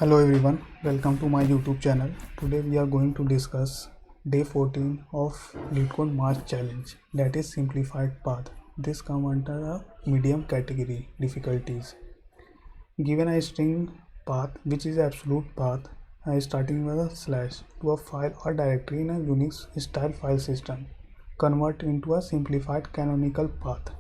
Hello everyone, welcome to my YouTube channel. Today we are going to discuss day 14 of LeetCode March challenge, that is simplified path. This comes under a medium category difficulties. Given a string path which is absolute path starting with a slash to a file or directory in a Unix style file system, convert into a simplified canonical path.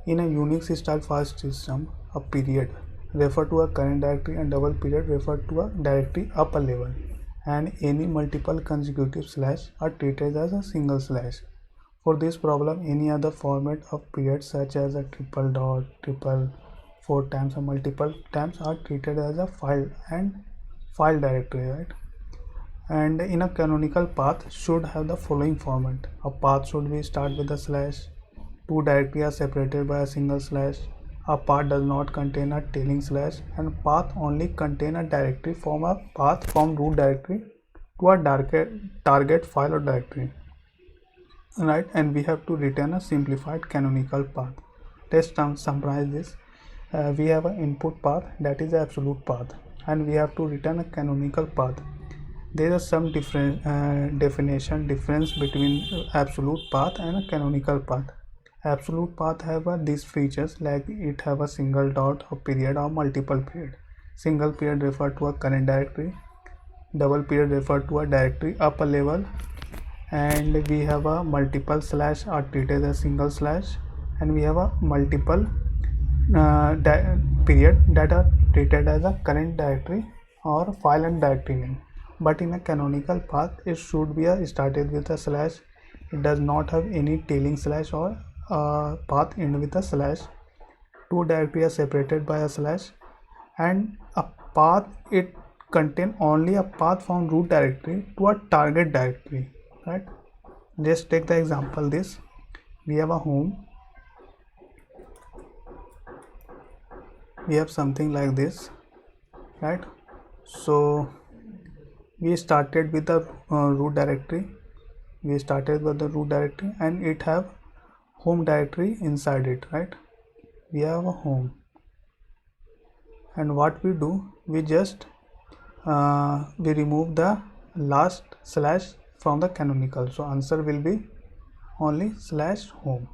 In a Unix style file system, a period refer to a current directory and double period refer to a directory up a level, and any multiple consecutive slash are treated as a single slash. For this problem, any other format of period such as a triple dot, triple, four times or multiple times are treated as a file and file directory, right? And in a canonical path should have the following format. A path should be start with a slash, two directories are separated by a single slash, a path does not contain a tailing slash, and path only contain a directory from a path from root directory to a target file or directory, right? And we have to return a simplified canonical path. Let's summarize this. We have an input path, that is the absolute path, and we have to return a canonical path. There is some definition difference between absolute path and a canonical path. Absolute path have these features, like it have a single dot, a period, or multiple period. Single period refer to a current directory, double period refer to a directory up a level, and we have a multiple slash are treated as single slash, and we have a multiple period that are treated as a current directory or file and directory name. But in a canonical path, it should be started with a slash. It does not have any tailing slash or path end with a slash. Two directories are separated by a slash, and a path it contain only a path from root directory to a target directory, right? Let's take the example. This we have a home. We have something like this, right? So we started with the root directory. We started with the root directory, and it have home directory inside it, right? We have a home, and what we do, we just we remove the last slash from the canonical. So answer will be only slash home,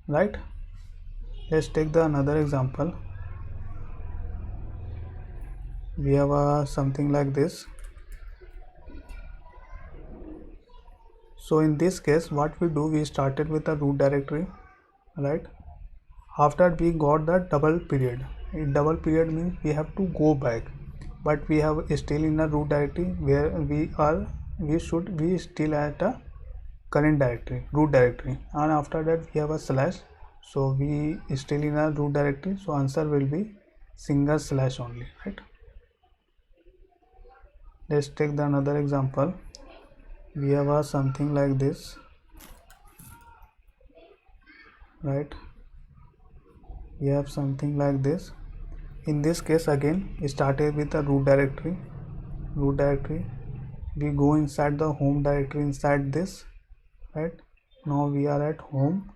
right? Let's take the another example. We have something like this. So in this case, what we do, we started with a root directory, right? After we got the double period. Double period means we have to go back, but we have still in a root directory where we still at a current directory, root directory, and after that we have a slash. So we still in a root directory, so answer will be single slash only, right? Let's take the another example. We have something like this, right? We have something like this. In this case, again started with a root directory. We go inside the home directory inside this, right? Now we are at home.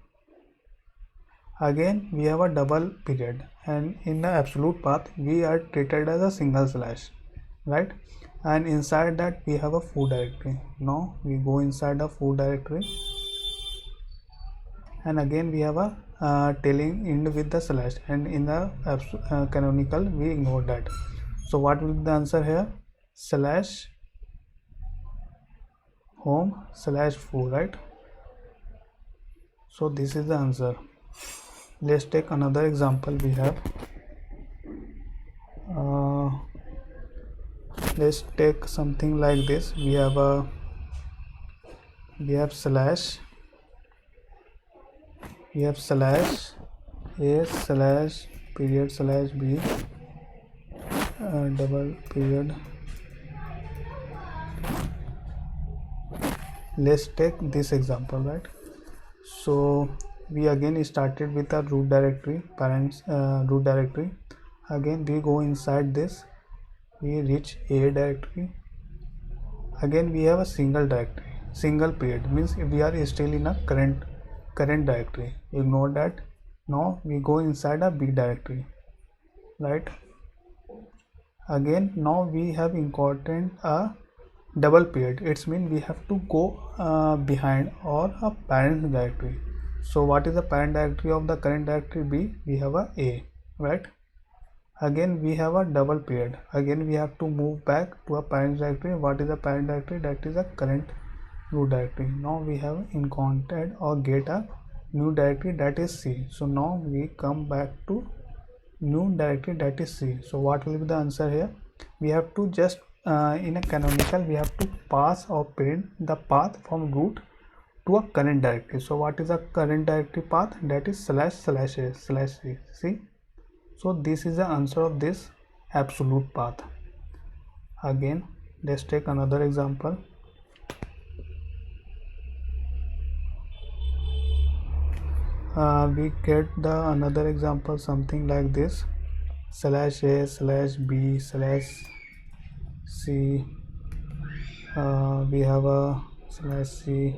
Again we have a double period, and in the absolute path we are treated as a single slash, right? And inside that we have a food directory. Now we go inside the food directory, and again we have a tailing end with the slash, and in the canonical we ignore that. So what will be the answer here? Slash home slash food, right? So this is the answer. Let's take another example. We have let's take something like this. We have slash a slash period slash b double period. Let's take this example, right? So we again started with a root directory, parents root directory. Again we go inside this, we reach a directory. Again we have a single directory, single period means we are still in a current directory. Ignore that. Now we go inside a b directory, right? Again, now we have incorporated a double period. It's mean we have to go behind or a parent directory. So what is the parent directory of the current directory B? We have a, right? Again we have a double period. Again we have to move back to a parent directory. What is the parent directory? That is a current root directory. Now we have encountered or get a new directory, that is C. So now we come back to new directory, that is C. So what will be the answer here? We have to just in a canonical we have to pass or print the path from root to a current directory. So what is a current directory path? That is //a/c. See, so this is the answer of this absolute path. Again, let's take another example. We get the another example something like this: /a/b/c. We have a /c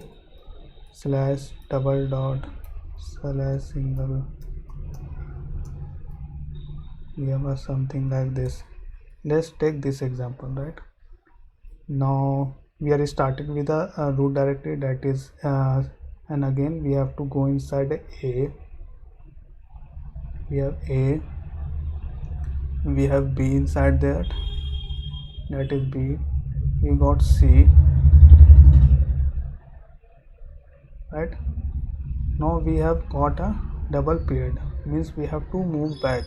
/double dot /single. We have a something like this. Let's take this example, right? Now we are starting with a root directory, that is and again we have to go inside A. We have A, we have B inside that is B. We got C, right? Now we have got a double period, means we have to move back.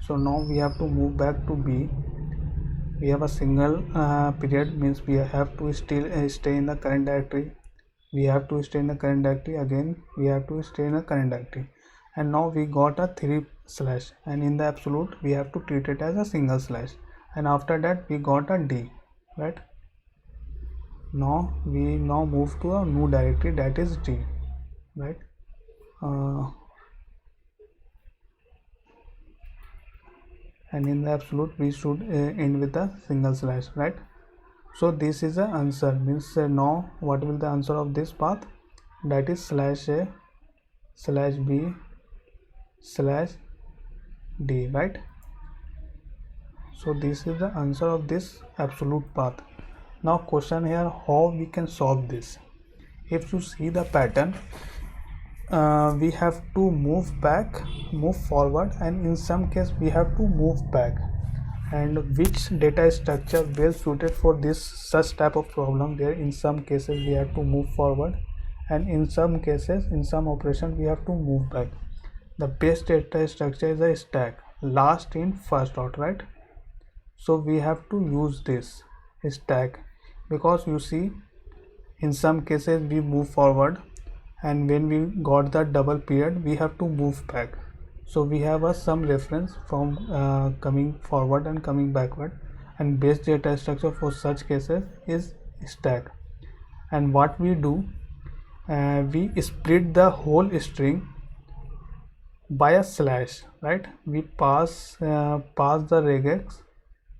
So now we have to move back to B. We have a single period, means we have to still stay in the current directory. We have to stay in the current directory. Again we have to stay in the current directory, and now we got a 3/, and in the absolute we have to treat it as a single slash, and after that we got a D, right? Now we move to a new directory, that is D, right? And in the absolute we should end with a single slash, right? So this is the answer, means now what will the answer of this path? That is /a/b/d, right? So this is the answer of this absolute path. Now question here, how we can solve this? If you see the pattern, we have to move back, move forward, and in some case we have to move back. And which data structure well suited for this such type of problem? There in some cases we have to move forward, and in some cases, in some operation, we have to move back. The best data structure is a stack, last in first out, right? So we have to use this stack, because you see in some cases we move forward, and when we got the double period we have to move back. So we have some reference from coming forward and coming backward, and base data structure for such cases is stack. And what we do, we split the whole string by a slash, right? We pass the regex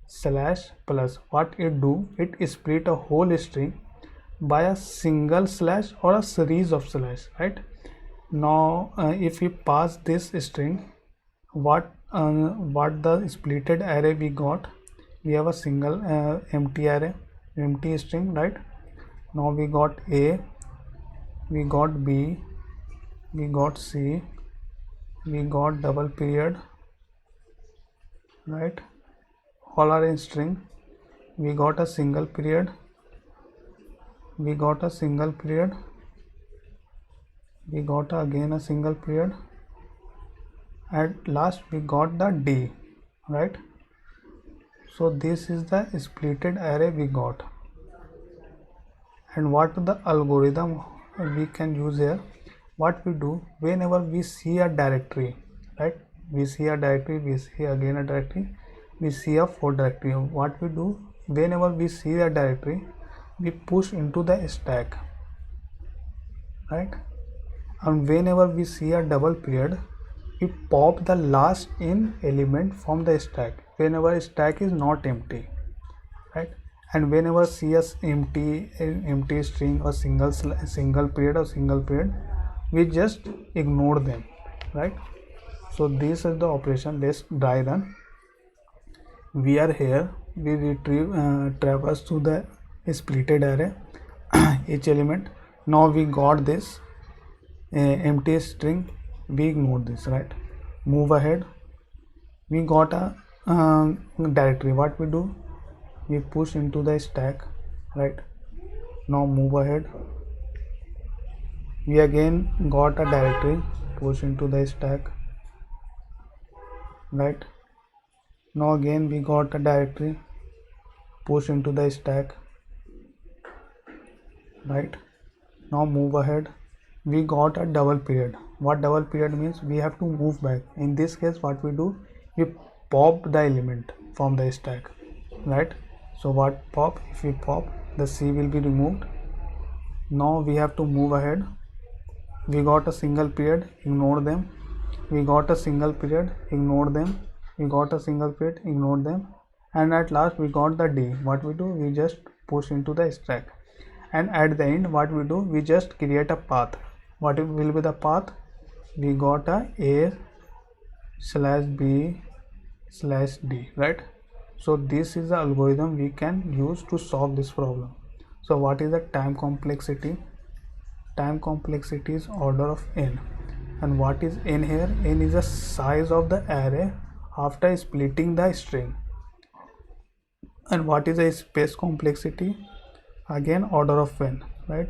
slash plus. What it do, it split a whole string by a single slash or a series of slash, right? Now if we pass this string, what the splitted array we got? We have a single empty array, empty string, right? Now we got A, we got B, we got C, we got double period, right? All are in string. We got a single period, we got a single period, we got again a single period, at last we got the D, right? So this is the splitted array we got. And what the algorithm we can use here? What we do, whenever we see a directory, right? We see a directory, we see again a directory, we see a for directory. What we do, whenever we see a directory, we push into the stack, right? And whenever we see a double period, we pop the last in element from the stack whenever stack is not empty, right? And whenever see a empty string or single period, we just ignore them, right? So this is the operation. Let's try run. we are here, we retrieve traverse to the splitted array each element. Now we got this empty string, we ignore this, right? Move ahead, we got a directory. What we do, we push into the stack, right? Now move ahead, we again got a directory, push into the stack, right? Now again we got a directory, push into the stack, right? Now move ahead, we got a double period. What double period means, we have to move back. In this case what we do, we pop the element from the stack, right? So what pop, if we pop, the C will be removed. Now we have to move ahead, we got a single period, ignore them, we got a single period, ignore them, we got a single period, ignore them, and at last we got the D. What we do, we just push into the stack, and at the end what we do, we just create a path. What will be the path, we got a /b/d, right? So this is the algorithm we can use to solve this problem. So what is the time complexity? Time complexity is order of n. And what is n here? N is the size of the array after splitting the string. And what is the space complexity? Again order of n, right?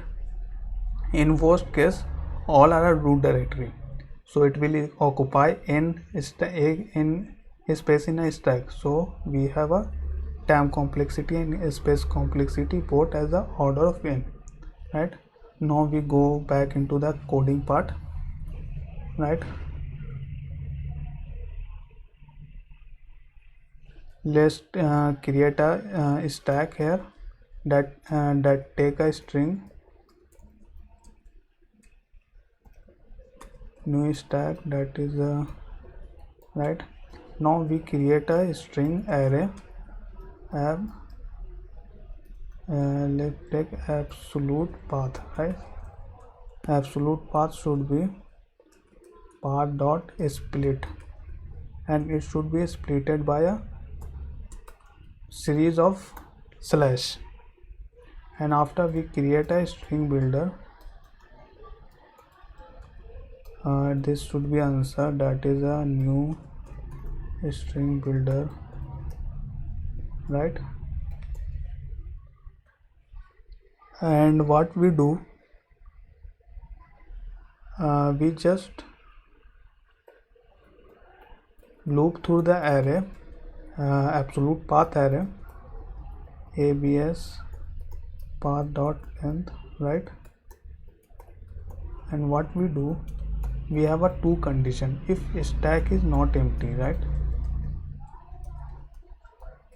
In worst case, all are a root directory, so it will occupy n space in a stack. So we have a time complexity and space complexity both as the order of n, right? Now we go back into the coding part, right? Let's create a stack here that take a string, new stack, that is right. Now we create a string array. Let's take absolute path, right? Absolute path should be path dot split, and it should be splitted by a series of slash. And after we create a string builder, this should be answer, that is a new string builder, right? And what we do, we just loop through the array, absolute path array, abs path dot length, right? And what we do, we have a two condition. If stack is not empty, right?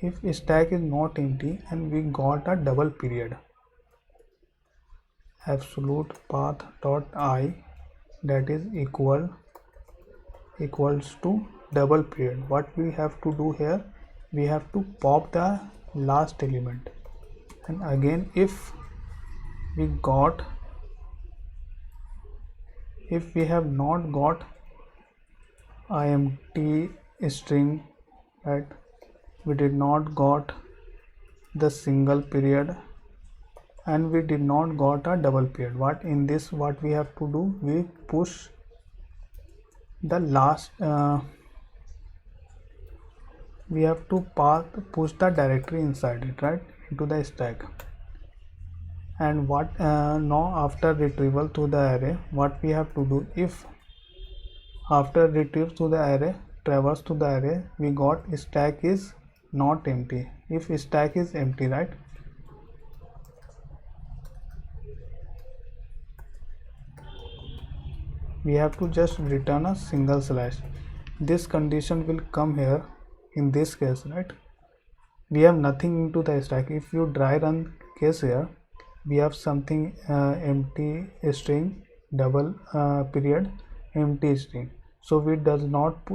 If stack is not empty and we got a double period, absolute path dot I, that is equals to double period. What we have to do here, we have to pop the last element. And again, if we have not got a empty string, right? We did not got the single period and we did not got a double period. What we have to do, we push the last we have to push the directory inside it, right, into the stack. And what now after retrieval to the array, what we have to do, if after retrieve to the array, traverse to the array, we got stack is not empty. If stack is empty, right, we have to just return a single slash. This condition will come here in this case, right? We have nothing into the stack. If you dry run case here, we have something empty string, double period, empty string. So we did not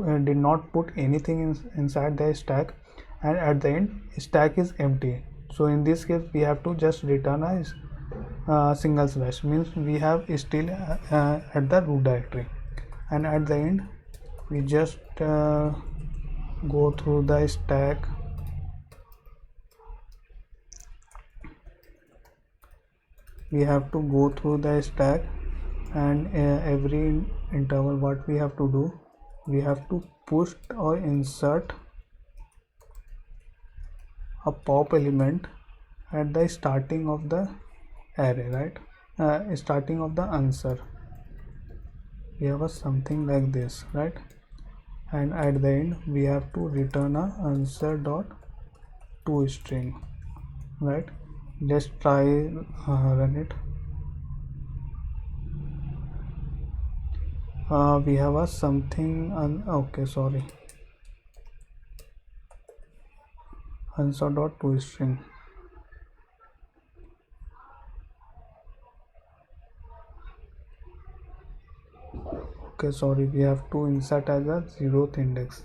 put anything inside the stack, and at the end stack is empty. So in this case we have to just return a single slash, means we have still at the root directory. And at the end we just go through the stack we have to go through the stack, and every interval what we have to do, we have to push or insert a pop element at the starting of the array, right? Starting of the answer, we have a something like this, right? And at the end we have to return a answer dot to string, right? Let's try run it. We have a something okay, sorry, answer dot to string. Okay, sorry, we have to insert as a 0th index.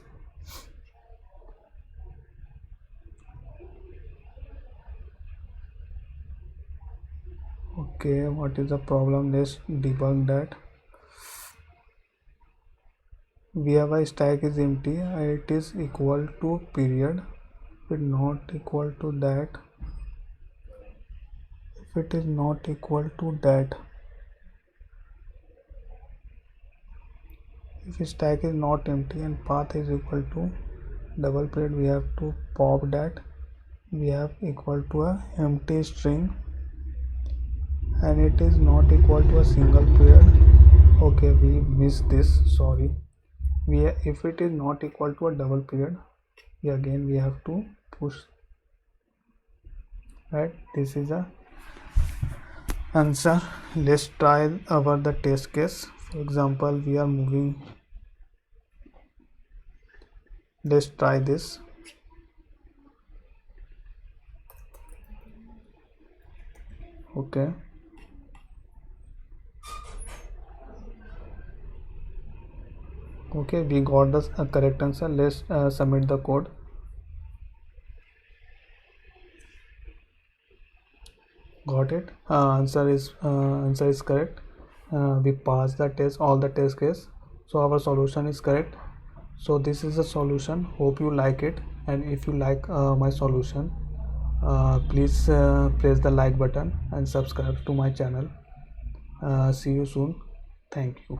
Okay, what is the problem? Let's debug that. We have a stack is empty, it is equal to period, if not equal to that, if it is not equal to that, if stack is not empty and path is equal to double period, we have to pop that we have equal to a empty string, and it is not equal to a single period. Okay, we missed this, sorry. If it is not equal to a double period, again we have to push, right? This is a answer. Let's try our the test case. For example, we are moving, let's try this. Okay, okay, we got the correct answer. Let's submit the code. Got it. Answer is correct. We passed the test, all the test case, so our solution is correct. So this is the solution. Hope you like it, and if you like my solution, please press the like button and subscribe to my channel. See you soon. Thank you.